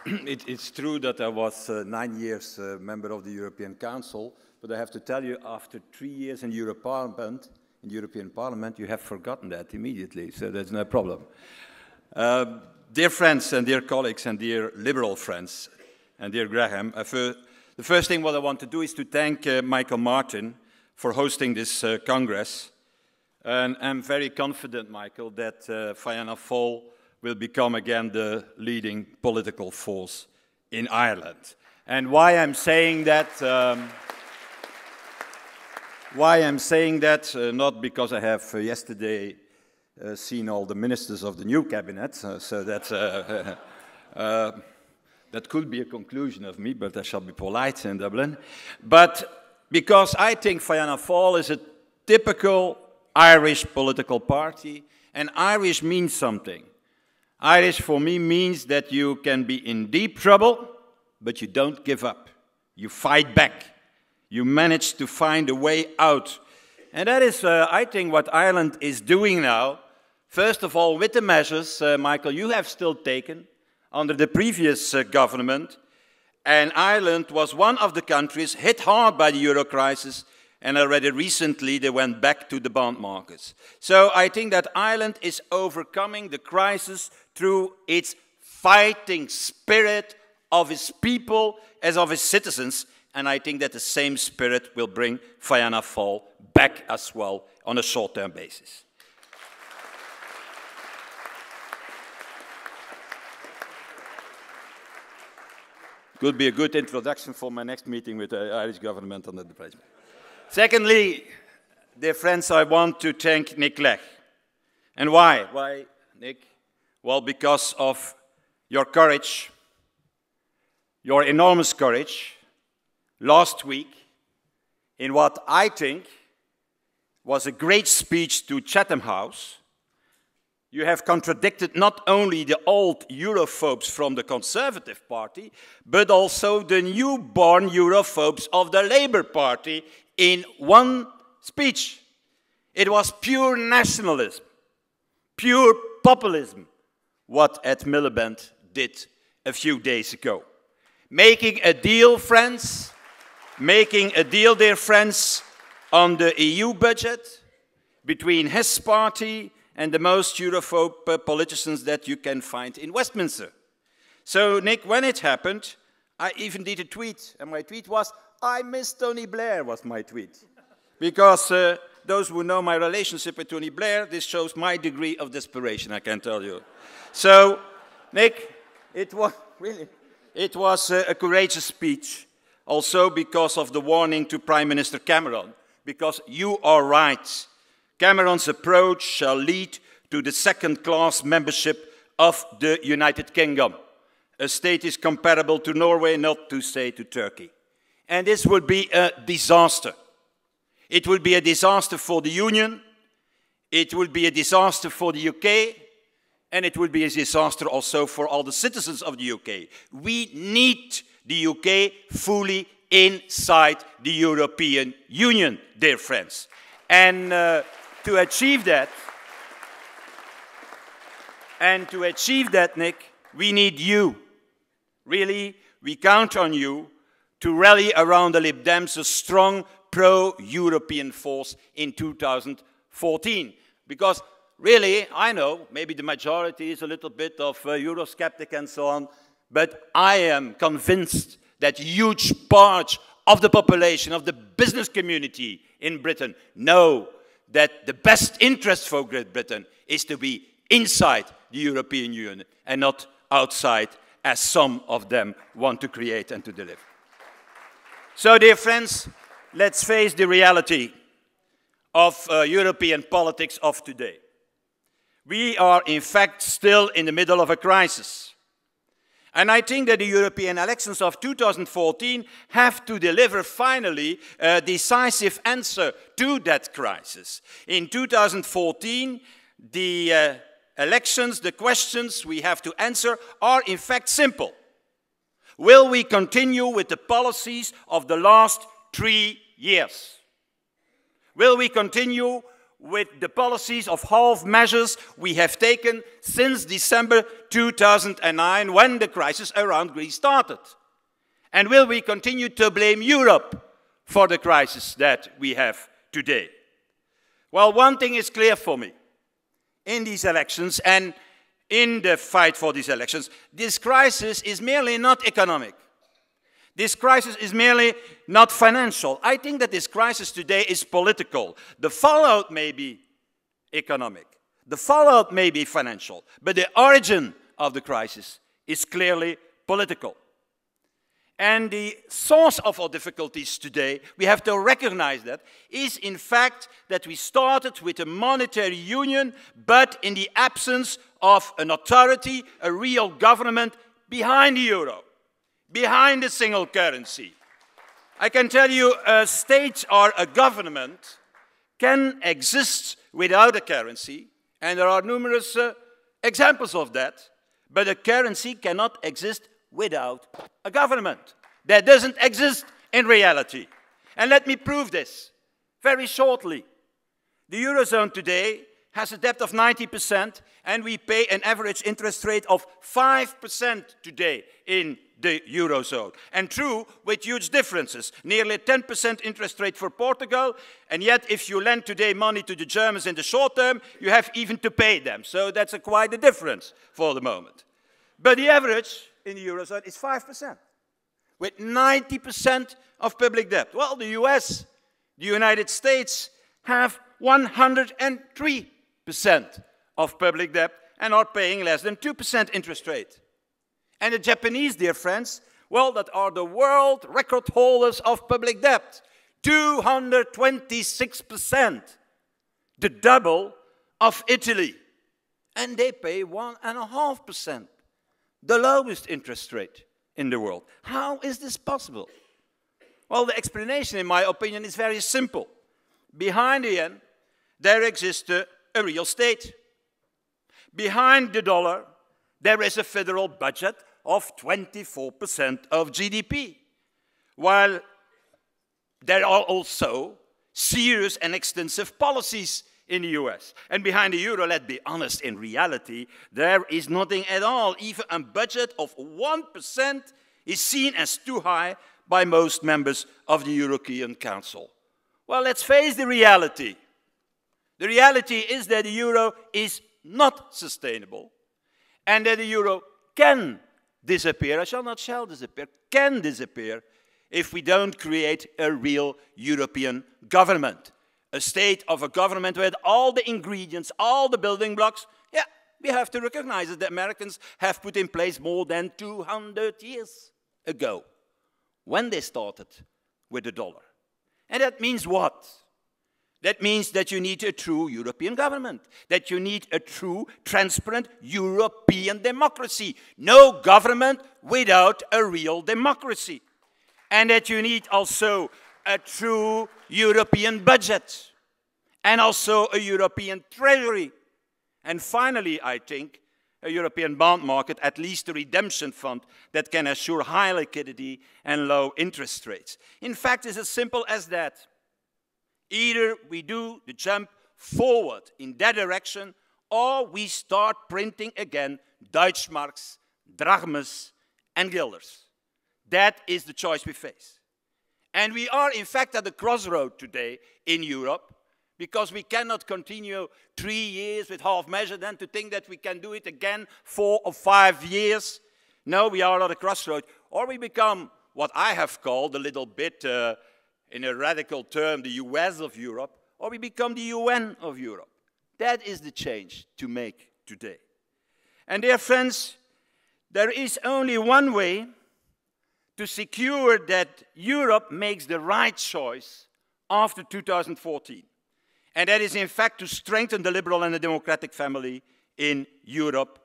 It's true that I was 9 years member of the European Council, but I have to tell you, after 3 years in European Parliament, you have forgotten that immediately, so that's no problem. Dear friends and dear colleagues and dear liberal friends and dear Graham, the first thing what I want to do is to thank Michael Martin for hosting this Congress. And I'm very confident, Michael, that Fianna Fáil will become again the leading political force in Ireland. And why I'm saying that, not because I have yesterday seen all the ministers of the new cabinet, so that's, that could be a conclusion of me, but I shall be polite in Dublin. But because I think Fianna Fáil is a typical Irish political party, and Irish means something. Irish for me means that you can be in deep trouble, but you don't give up. You fight back. You manage to find a way out. And that is, I think, what Ireland is doing now. First of all, with the measures, Michael, you have still taken under the previous government. And Ireland was one of the countries hit hard by the euro crisis, and already recently they went back to the bond markets. So I think that Ireland is overcoming the crisis through its fighting spirit of its people as of its citizens, and I think that the same spirit will bring Fianna Fáil back as well on a short-term basis. Could be a good introduction for my next meeting with the Irish government under the president. Secondly, dear friends, I want to thank Nick Clegg. And why? Why, Nick? Well, because of your courage, your enormous courage, last week, in what I think was a great speech to Chatham House. You have contradicted not only the old Europhobes from the Conservative Party, but also the newborn Europhobes of the Labour Party in one speech. It was pure nationalism, pure populism, what Ed Miliband did a few days ago. Making a deal, friends, making a deal, dear friends, on the EU budget between his party and the most Europhobe politicians that you can find in Westminster. So, Nick, when it happened, I even did a tweet, and my tweet was, "I miss Tony Blair," was my tweet. Because those who know my relationship with Tony Blair, this shows my degree of desperation, I can tell you. So, Nick, it was a courageous speech, also because of the warning to Prime Minister Cameron, because you are right. Cameron's approach shall lead to the second-class membership of the United Kingdom. A state is comparable to Norway, not to say to Turkey. And this would be a disaster. It would be a disaster for the Union, it would be a disaster for the UK, and it would be a disaster also for all the citizens of the UK. We need the UK fully inside the European Union, dear friends. And to achieve that, Nick, we need you. Really, we count on you to rally around the Lib Dems a strong pro-European force in 2014. Because really, I know, maybe the majority is a little bit of Eurosceptic and so on, but I am convinced that huge part of the population, of the business community in Britain, know that the best interest for Great Britain is to be inside the European Union and not outside, as some of them want to create and to deliver. So, dear friends, let's face the reality of European politics of today. We are, in fact, still in the middle of a crisis. And I think that the European elections of 2014 have to deliver, finally, a decisive answer to that crisis. In 2014, the elections, the questions we have to answer are, in fact, simple. Will we continue with the policies of the last 3 years? Will we continue with the policies of half measures we have taken since December 2009, when the crisis around Greece started? And will we continue to blame Europe for the crisis that we have today? Well, one thing is clear for me. In these elections and in the fight for these elections, this crisis is merely not economic. This crisis is merely not financial. I think that this crisis today is political. The fallout may be economic. The fallout may be financial. But the origin of the crisis is clearly political. And the source of our difficulties today, we have to recognize that, is in fact that we started with a monetary union, but in the absence of an authority, a real government behind the euro, behind the single currency. I can tell you a state or a government can exist without a currency, and there are numerous examples of that, but a currency cannot exist without a government. That doesn't exist in reality. And let me prove this very shortly. The Eurozone today has a debt of 90%, and we pay an average interest rate of 5% today in the Eurozone. And true, with huge differences. Nearly 10% interest rate for Portugal, and yet if you lend today money to the Germans in the short term, you have even to pay them. So that's quite a difference for the moment. But the average in the Eurozone is 5%, with 90% of public debt. Well, the US, the United States, have 103% of public debt and are paying less than 2% interest rate. And the Japanese, dear friends, well, that are the world record holders of public debt, 226%, the double of Italy. And they pay 1.5%. The lowest interest rate in the world. How is this possible? Well, the explanation, in my opinion, is very simple. Behind the yen, there exists a real state. Behind the dollar, there is a federal budget of 24% of GDP. While there are also serious and extensive policies in the US. And behind the euro, let's be honest, in reality, there is nothing at all. Even a budget of 1% is seen as too high by most members of the European Council. Well, let's face the reality. The reality is that the euro is not sustainable, and that the euro can disappear, shall disappear, can disappear, if we don't create a real European government. A state of a government with all the ingredients, all the building blocks. Yeah, we have to recognize that the Americans have put in place more than 200 years ago, when they started with the dollar. And that means what? That means that you need a true European government, that you need a true, transparent European democracy. No government without a real democracy. And that you need also a true European budget, and also a European treasury. And finally, I think, a European bond market, at least a redemption fund that can assure high liquidity and low interest rates. In fact, it's as simple as that. Either we do the jump forward in that direction, or we start printing again Deutschmarks, Drachmas, and Guilders. That is the choice we face. And we are, in fact, at the crossroad today in Europe, because we cannot continue 3 years with half measure, then to think that we can do it again 4 or 5 years. No, we are at a crossroad. Or we become what I have called a little bit, in a radical term, the US of Europe, or we become the UN of Europe. That is the change to make today. And dear friends, there is only one way to secure that Europe makes the right choice after 2014. And that is, in fact, to strengthen the liberal and the democratic family in Europe,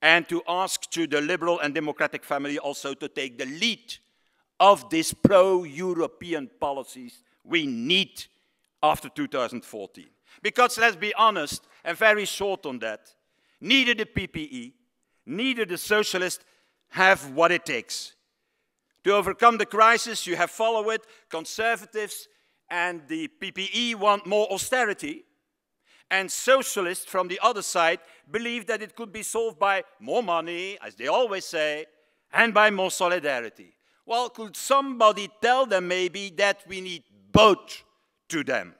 and to ask to the liberal and democratic family also to take the lead of these pro-European policies we need after 2014. Because let's be honest, and very short on that, neither the PPE, neither the socialists have what it takes. To overcome the crisis, you have followed it, conservatives and the PPE want more austerity, And socialists from the other side believe that it could be solved by more money, as they always say, and by more solidarity. Well, could somebody tell them maybe that we need both to them?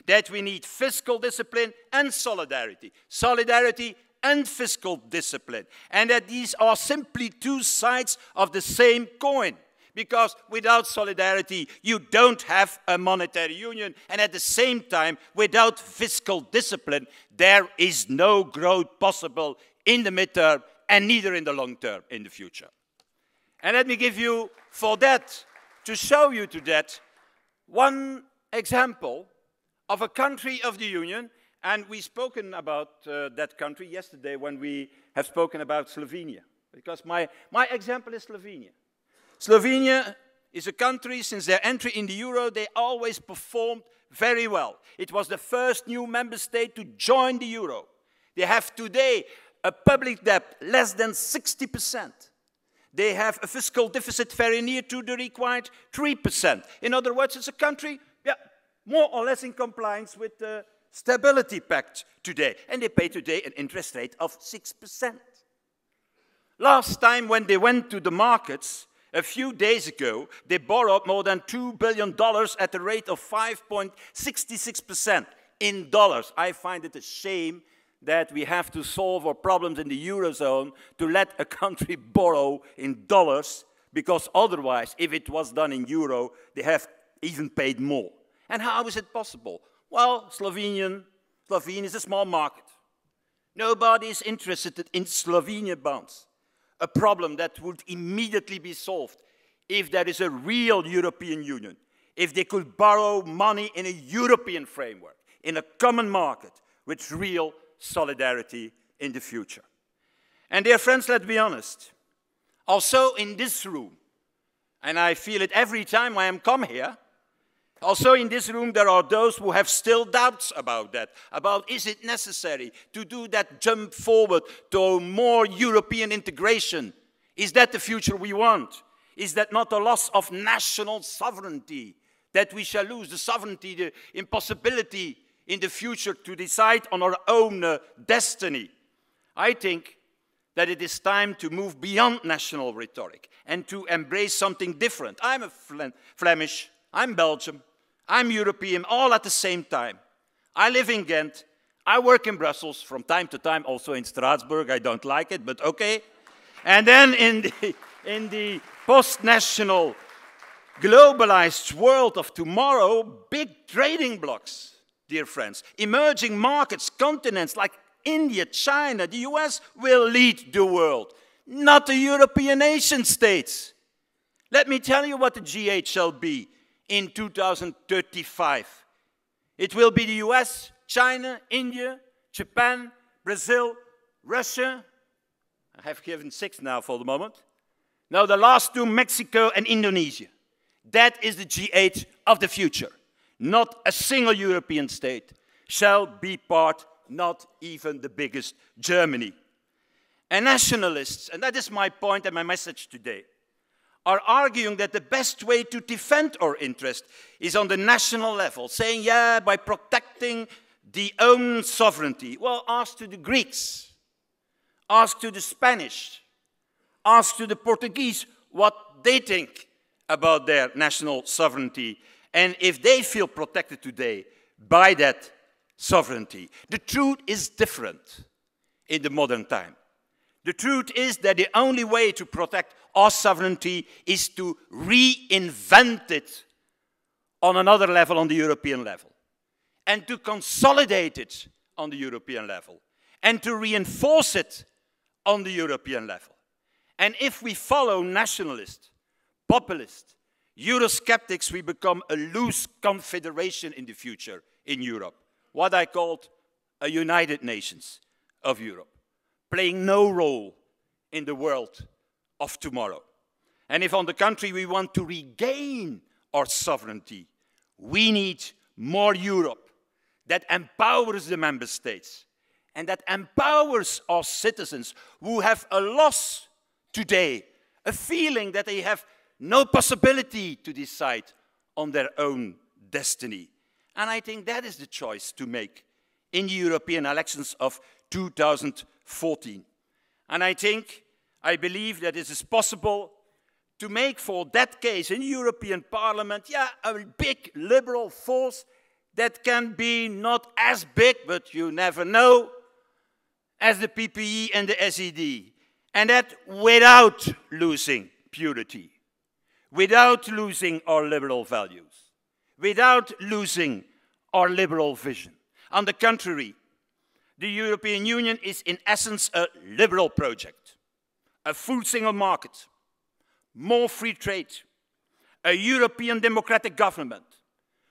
That we need fiscal discipline and solidarity. Solidarity and fiscal discipline. And that these are simply two sides of the same coin. Because without solidarity, you don't have a monetary union. And at the same time, without fiscal discipline, there is no growth possible in the midterm and neither in the long term in the future. And let me give you, for that, to show you to that, one example of a country of the Union. And we've spoken about that country yesterday when we have spoken about Slovenia. Because my example is Slovenia. Slovenia is a country, since their entry in the euro, they always performed very well. It was the first new member state to join the euro. They have today a public debt less than 60%. They have a fiscal deficit very near to the required 3%. In other words, it's a country, more or less in compliance with the Stability Pact today. And they pay today an interest rate of 6%. Last time when they went to the markets, a few days ago, they borrowed more than $2 billion at a rate of 5.66% in dollars. I find it a shame that we have to solve our problems in the Eurozone to let a country borrow in dollars, because otherwise, if it was done in euro, they have even paid more. And how is it possible? Well, Slovenia is a small market. Nobody is interested in Slovenian bonds. A problem that would immediately be solved if there is a real European Union, if they could borrow money in a European framework, in a common market, with real solidarity in the future. And dear friends, let's be honest, also in this room, and I feel it every time I come here, also in this room there are those who have still doubts about that, about is it necessary to do that jump forward to more European integration? Is that the future we want? Is that not a loss of national sovereignty, that we shall lose the sovereignty, the impossibility in the future to decide on our own destiny? I think that it is time to move beyond national rhetoric and to embrace something different. I'm a Flemish, I'm Belgium, I'm European, all at the same time. I live in Ghent, I work in Brussels, from time to time also in Strasbourg. I don't like it, but okay. And then in the post-national, globalized world of tomorrow, big trading blocks, dear friends, emerging markets, continents like India, China, the US will lead the world, not the European nation states. Let me tell you what the G8 shall be in 2035. It will be the US, China, India, Japan, Brazil, Russia. I have given 6 now for the moment. Now the last 2, Mexico and Indonesia. That is the G8 of the future. Not a single European state shall be part, not even the biggest Germany. And nationalists, and that is my point and my message today, are arguing that the best way to defend our interest is on the national level, saying, yeah, by protecting the own sovereignty. Well, ask to the Greeks, ask to the Spanish, ask to the Portuguese what they think about their national sovereignty and if they feel protected today by that sovereignty. The truth is different in the modern time. The truth is that the only way to protect our sovereignty is to reinvent it on another level, on the European level, and to consolidate it on the European level, and to reinforce it on the European level. And if we follow nationalists, populists, Eurosceptics, we become a loose confederation in the future in Europe, what I called a United Nations of Europe, playing no role in the world of tomorrow. And if on the contrary we want to regain our sovereignty, we need more Europe that empowers the member states and that empowers our citizens who have a loss today, a feeling that they have no possibility to decide on their own destiny. And I think that is the choice to make in the European elections of 2014. And I believe that it is possible to make for that case in the European Parliament, a big liberal force that can be not as big, but you never know, as the PPE and the SED. And that without losing purity, without losing our liberal values, without losing our liberal vision. On the contrary, the European Union is in essence a liberal project, a full single market, more free trade, a European democratic government,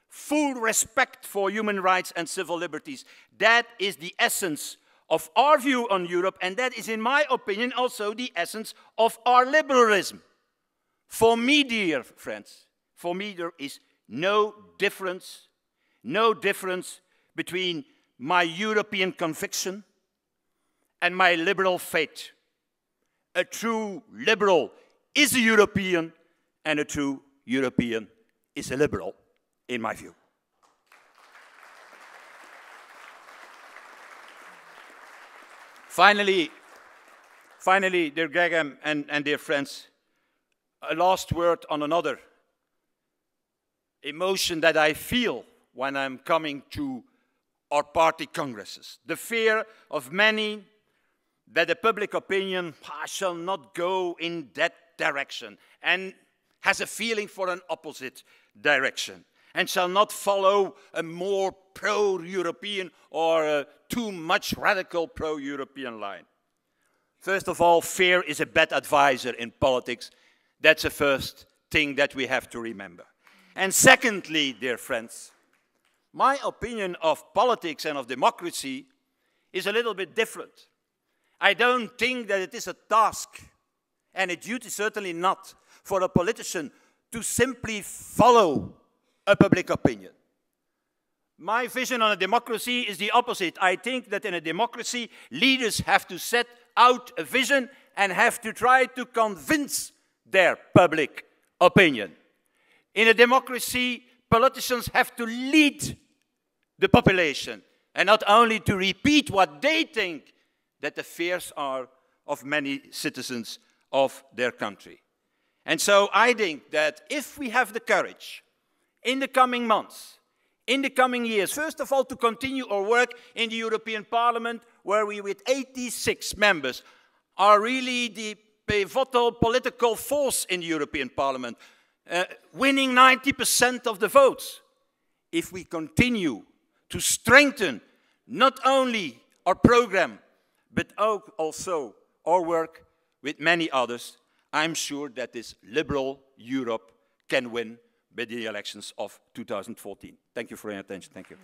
full respect for human rights and civil liberties. That is the essence of our view on Europe, and that is, in my opinion, also the essence of our liberalism. For me, dear friends, for me there is no difference between my European conviction and my liberal faith. A true liberal is a European, and a true European is a liberal, in my view. Finally, dear Graham and dear friends, a last word on another emotion that I feel when I'm coming to our party congresses. The fear of many that the public opinion shall not go in that direction and has a feeling for an opposite direction and shall not follow a more pro-European or a too much radical pro-European line. First of all, fear is a bad advisor in politics. That's the first thing that we have to remember. And secondly, dear friends, my opinion of politics and of democracy is a little bit different. I don't think that it is a task, and a duty certainly not, for a politician to simply follow a public opinion. My vision on a democracy is the opposite. I think that in a democracy, leaders have to set out a vision and have to try to convince their public opinion. In a democracy, politicians have to lead the population and not only to repeat what they think that the fears are of many citizens of their country. And so I think that if we have the courage in the coming months, in the coming years, first of all, to continue our work in the European Parliament, where we, with 86 members, are really the pivotal political force in the European Parliament, winning 90% of the votes. If we continue to strengthen not only our program, but also our work with many others, I'm sure that this liberal Europe can win by the elections of 2014. Thank you for your attention. Thank you.